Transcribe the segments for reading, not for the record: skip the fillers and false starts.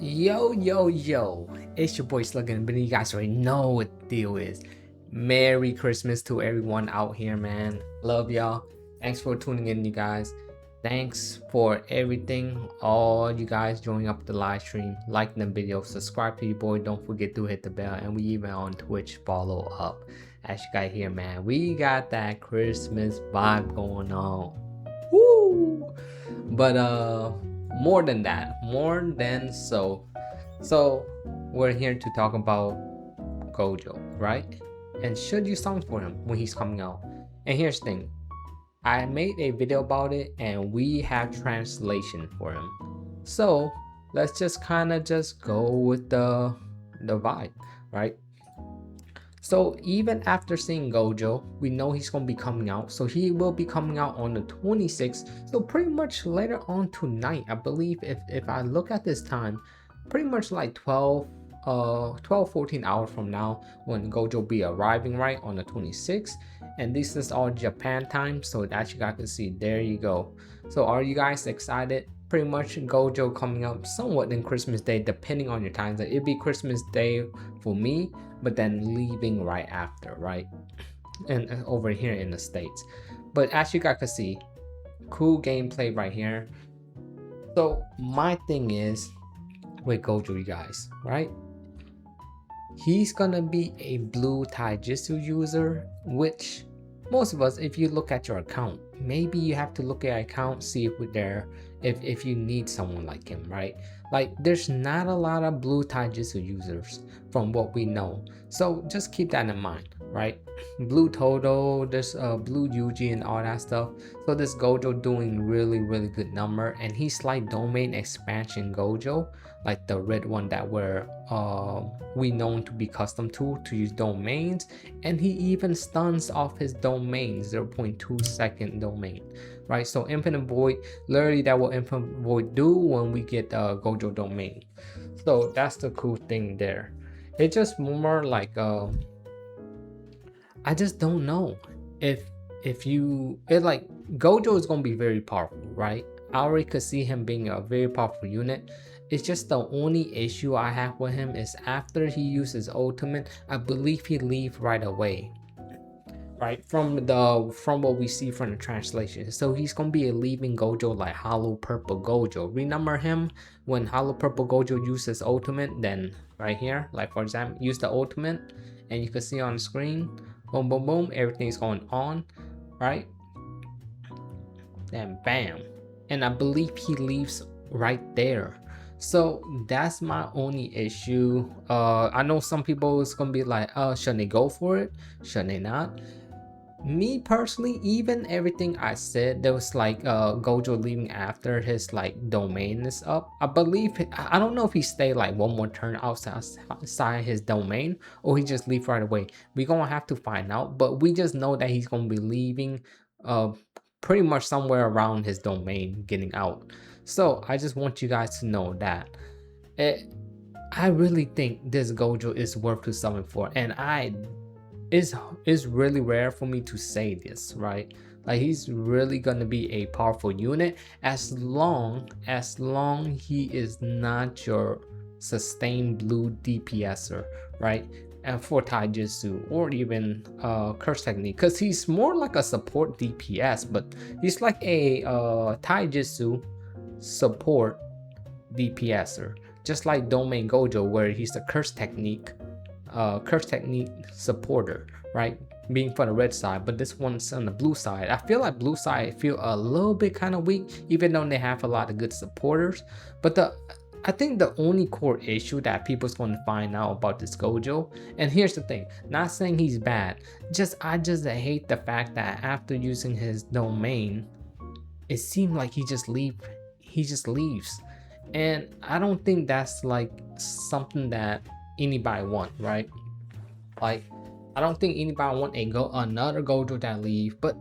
Yo, it's your boy Sluggin', but you guys already know what the deal is. Merry Christmas to everyone out here, man. Love y'all. Thanks for tuning in, you guys. Thanks for everything, all you guys joining up the live stream, liking the video, subscribe to your boy, don't forget to hit the bell, and we even on Twitch, follow up. As you guys hear, man, we got that Christmas vibe going on. Woo! But more than that, so we're here to talk about Gojo, right? And should you song for him when he's coming out. And here's the thing, I made a video about it and we have translation for him, so let's just kind of just go with the vibe, right? So even after seeing Gojo, we know he's going to be coming out. So he will be coming out on the 26th. So pretty much later on tonight, I believe, if I look at this time, pretty much like 14 hours from now, when Gojo will be arriving, right, on the 26th. And this is all Japan time, so that you guys can see. There you go. So are you guys excited? Pretty much Gojo coming up somewhat in Christmas Day, depending on your time. So it'd be Christmas Day for me, but then leaving right after, right? And over here in the States. But as you guys can see, cool gameplay right here. So my thing is with Gojo, you guys, right? He's gonna be a blue taijutsu user, which most of us, if you look at your account, maybe you have to look at your account, see if you need someone like him, right? Like there's not a lot of blue taijutsu users from what we know, so just keep that in mind, right? Blue Todo, there's blue Yuji and all that stuff. So this Gojo doing really good number, and he's like domain expansion Gojo, like the red one that we known to be custom to use domains, and he even stuns off his domain 0.2 second domain, right? So Infinite Void, literally that what Infinite Void do when we get Gojo domain. So that's the cool thing there. It's just more like I just don't know if like Gojo is gonna be very powerful, right? I already could see him being a very powerful unit. It's just the only issue I have with him is after he uses ultimate, I believe he leave right away, right? From what we see from the translation. So he's gonna be leaving Gojo like Hollow Purple Gojo. Remember him when Hollow Purple Gojo uses ultimate? Then right here, like for example, use the ultimate, and you can see on the screen, boom boom boom, everything's going on, right? Then bam, and I believe he leaves right there. So that's my only issue. I know some people is gonna be like, shouldn't they go for it? Shouldn't they not? Me personally, even everything I said, there was like Gojo leaving after his like domain is up. I believe, I don't know if he stayed like one more turn outside his domain, or he just leave right away. We're gonna have to find out, but we just know that he's gonna be leaving pretty much somewhere around his domain, getting out. So I just want you guys to know that I really think this Gojo is worth to summon for, and it's really rare for me to say this, right? Like he's really gonna be a powerful unit as long he is not your sustained blue DPSer, right? And for taijutsu or even curse technique, because he's more like a support DPS, but he's like a taijutsu support DPSer, just like Domain Gojo, where he's the curse technique supporter, right? Being for the red side, but this one's on the blue side. I feel like blue side feel a little bit kind of weak, even though they have a lot of good supporters. But I think the only core issue that people's going to find out about this Gojo, and here's the thing, not saying he's bad, I just hate the fact that after using his domain, it seemed like he just leaves, and I don't think that's like something that anybody want, right? Like I don't think anybody want another Gojo that leave, but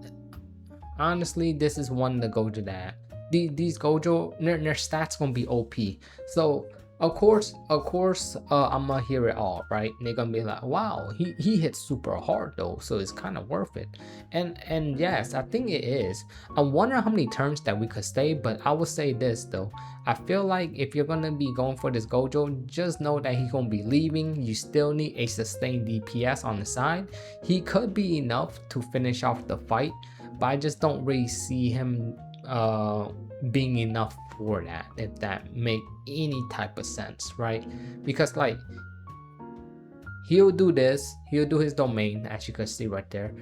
honestly, this is one of the Gojo that these Gojo, their stats gonna be OP. So I'm gonna hear it all, right? And they're gonna be like, wow, he hits super hard though, so it's kind of worth it. And yes, I think it is. I wonder how many turns that we could stay, but I would say this though. I feel like if you're gonna be going for this Gojo, just know that he's gonna be leaving. You still need a sustained DPS on the side. He could be enough to finish off the fight, but I just don't really see him being enough for that, if that make any type of sense, right? Because like he'll do this, he'll do his domain, as you can see right there.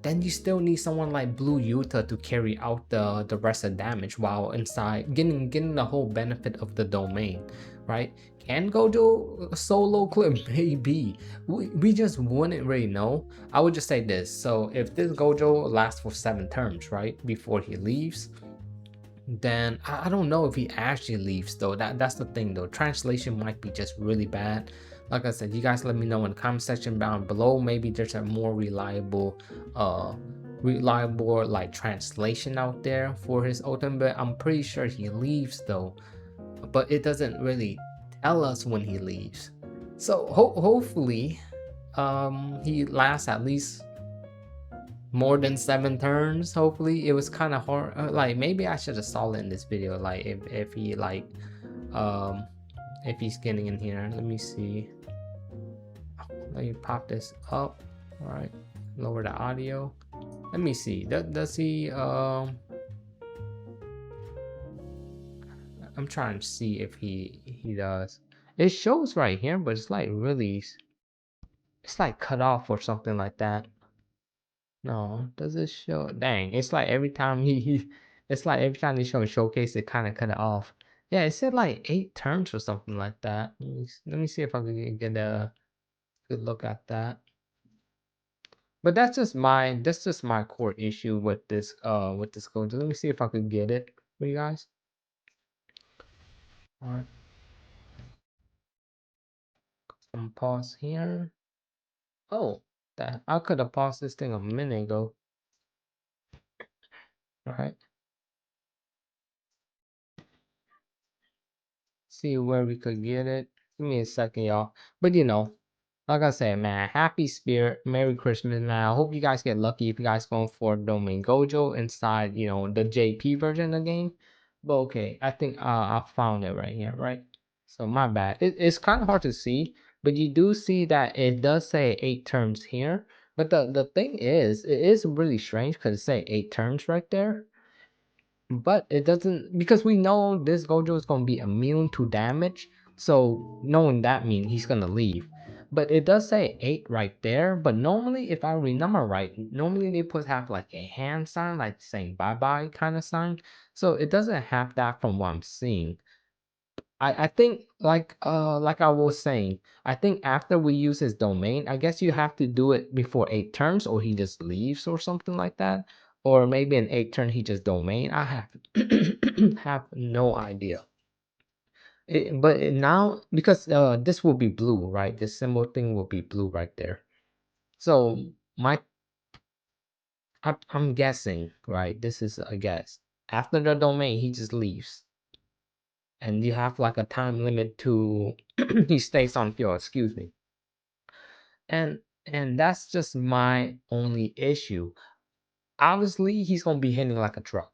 Then you still need someone like Blue Yuta to carry out the rest of the damage while inside getting the whole benefit of the domain, right? Can Gojo solo clip? Maybe. We just wouldn't really know. I would just say this. So if this Gojo lasts for 7 turns, right, before he leaves, then I don't know if he actually leaves though. That's the thing though. Translation might be just really bad. Like I said, you guys let me know in the comment section down below. Maybe there's a more reliable like translation out there for his ultimate. I'm pretty sure he leaves though, but it doesn't really tell us when he leaves. So hopefully he lasts at least more than 7 turns. Hopefully it was kind of hard, like maybe I should have saw it in this video, like if he like um if he's getting in here. Let me see, let me pop this up. All right, lower the audio. Let me see, does he I'm trying to see if he does. It shows right here, but it's like really, it's like cut off or something like that. No, does it show? Dang, it's like every time it's like every time they show a showcase, it kind of cut it off. Yeah, it said like 8 turns or something like that. Let me see if I can get a good look at that. But that's just my core issue with this code. Let me see if I could get it for you guys. All right, some pause here. Oh, that I could have paused this thing a minute ago. All right, see where we could get it. Give me a second, y'all. But like I said, man, happy spirit, Merry Christmas, man. I hope you guys get lucky if you guys going for Domain Gojo inside, the JP version of the game. But okay, I think I found it right here, right? So my bad. It's kind of hard to see, but you do see that it does say 8 turns here. But the thing is, it is really strange because it say 8 turns right there. But it doesn't, because we know this Gojo is gonna be immune to damage. So knowing that means he's gonna leave. But it does say 8 right there. But normally, if I remember right, normally they put have like a hand sign, like saying bye bye kind of sign. So it doesn't have that from what I'm seeing. I think like I was saying, I think after we use his domain, I guess you have to do it before 8 turns, or he just leaves or something like that. Or maybe in 8 turn he just domain. I have have no idea. Now, because this will be blue, right? This symbol thing will be blue right there. So my I'm guessing, right? This is a guess. After the domain, he just leaves. And you have like a time limit to he stays on field, excuse me. And that's just my only issue. Obviously he's gonna be hitting like a truck.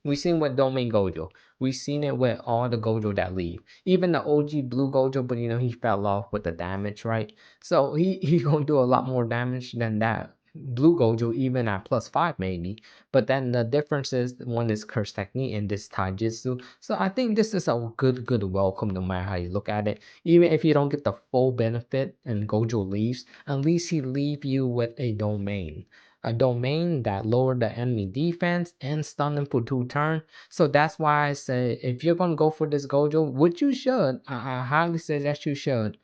We seen with Domain Gojo. We seen it with all the Gojo that leave. Even the OG Blue Gojo, but he fell off with the damage, right? So he gonna do a lot more damage than that Blue Gojo, even at +5 maybe. But then the difference is one is Curse Technique and this Taijutsu. So I think this is a good welcome no matter how you look at it. Even if you don't get the full benefit and Gojo leaves, at least he leave you with a domain that lower the enemy defense and stun them for 2 turns. So that's why I say if you're gonna go for this Gojo, which you should, I highly suggest you should,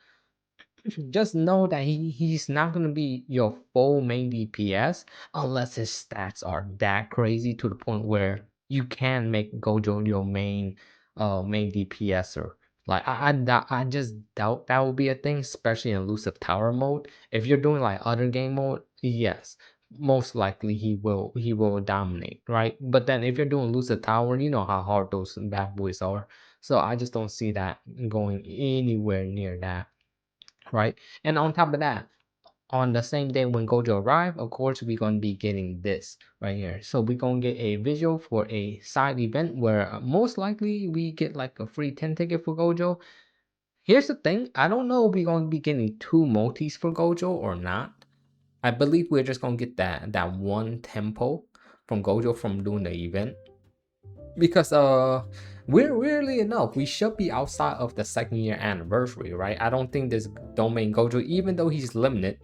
just know that he's not gonna be your full main DPS unless his stats are that crazy to the point where you can make Gojo your main DPSer. Like I just doubt that will be a thing, especially in elusive tower mode. If you're doing like other game mode, yes, most likely he will dominate, right? But then if you're doing elusive tower, you know how hard those bad boys are. So I just don't see that going anywhere near that, right? And on top of that, on the same day when Gojo arrive, of course, we're going to be getting this right here. So we're going to get a visual for a side event where most likely we get like a free 10 ticket for Gojo. Here's the thing, I don't know if we're going to be getting 2 multis for Gojo or not. I believe we're just going to get that one tempo from Gojo from doing the event. Because we're weirdly enough, we should be outside of the 2nd year anniversary, right? I don't think this domain Gojo, even though he's limited,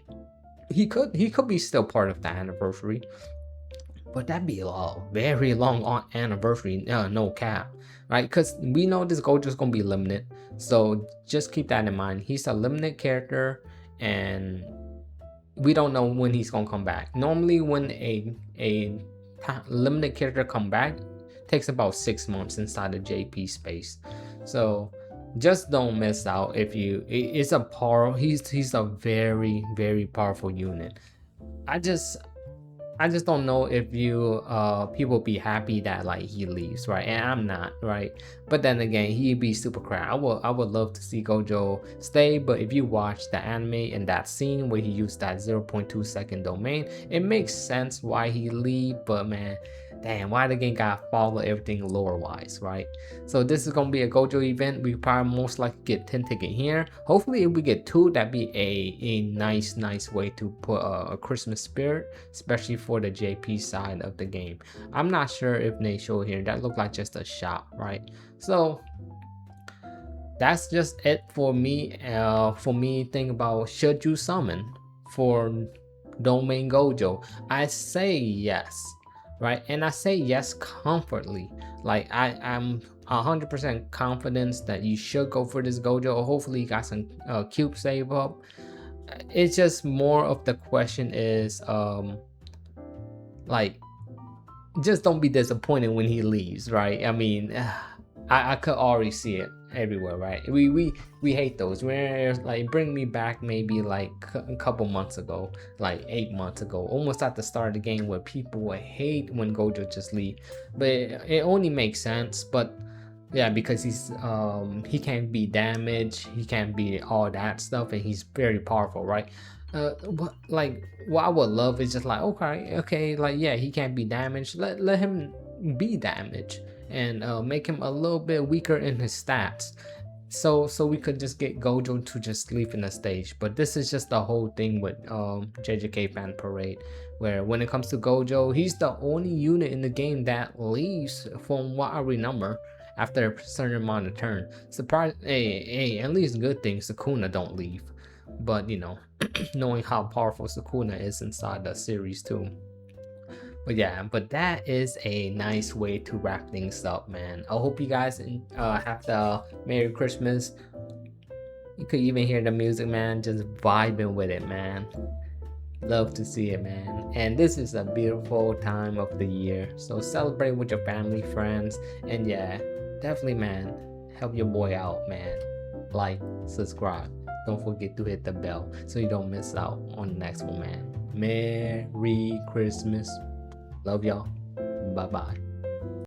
he could be still part of the anniversary, but that'd be a very long anniversary, no cap, right? Because we know this Gojo is gonna be limited, so just keep that in mind. He's a limited character, and we don't know when he's gonna come back. Normally, when a limited character come back, takes about 6 months inside the JP space, so just don't miss out. If you, it's a he's a very, very powerful unit. I just don't know if you people be happy that like he leaves, right? And I'm not, right? But then again, he'd be super crap. I would love to see Gojo stay, but if you watch the anime in that scene where he used that 0.2 second domain, it makes sense why he leave. But man, damn, why the game gotta follow everything lore wise, right? So this is gonna be a Gojo event. We probably most likely get 10 ticket here. Hopefully if we get 2, that'd be a nice way to put a Christmas spirit, especially for the JP side of the game. I'm not sure if they show here, that looked like just a shop, right? So that's just it for me. Think about, should you summon for domain Gojo? I say yes, right? And I say yes comfortably. Like I'm 100% confident that you should go for this Gojo. Hopefully you got some cube save up. It's just more of the question is like, just don't be disappointed when he leaves, right? I mean, I could already see it everywhere, right? We hate those. Where like, bring me back maybe like a couple months ago, like 8 months ago, almost at the start of the game, where people would hate when Gojo just leave. But it only makes sense. But yeah, because he can't be damaged, he can't be all that stuff, and he's very powerful, right? What I would love is just like, okay, like, yeah, he can't be damaged, let him be damaged, and make him a little bit weaker in his stats, so we could just get Gojo to just leave in the stage. But this is just the whole thing with JJK fan parade, where when it comes to Gojo, he's the only unit in the game that leaves, from what I remember, after a certain amount of turn. Surprise, hey, at least good thing Sukuna don't leave. But you know, knowing how powerful Sukuna is inside the series too. But yeah, but that is a nice way to wrap things up, man. I hope you guys have the Merry Christmas. You could even hear the music, man, just vibing with it, man. Love to see it, man. And this is a beautiful time of the year, so celebrate with your family, friends, and yeah, definitely, man, help your boy out, man. Like, subscribe, don't forget to hit the bell so you don't miss out on the next one, man. Merry Christmas. Love y'all. Bye bye.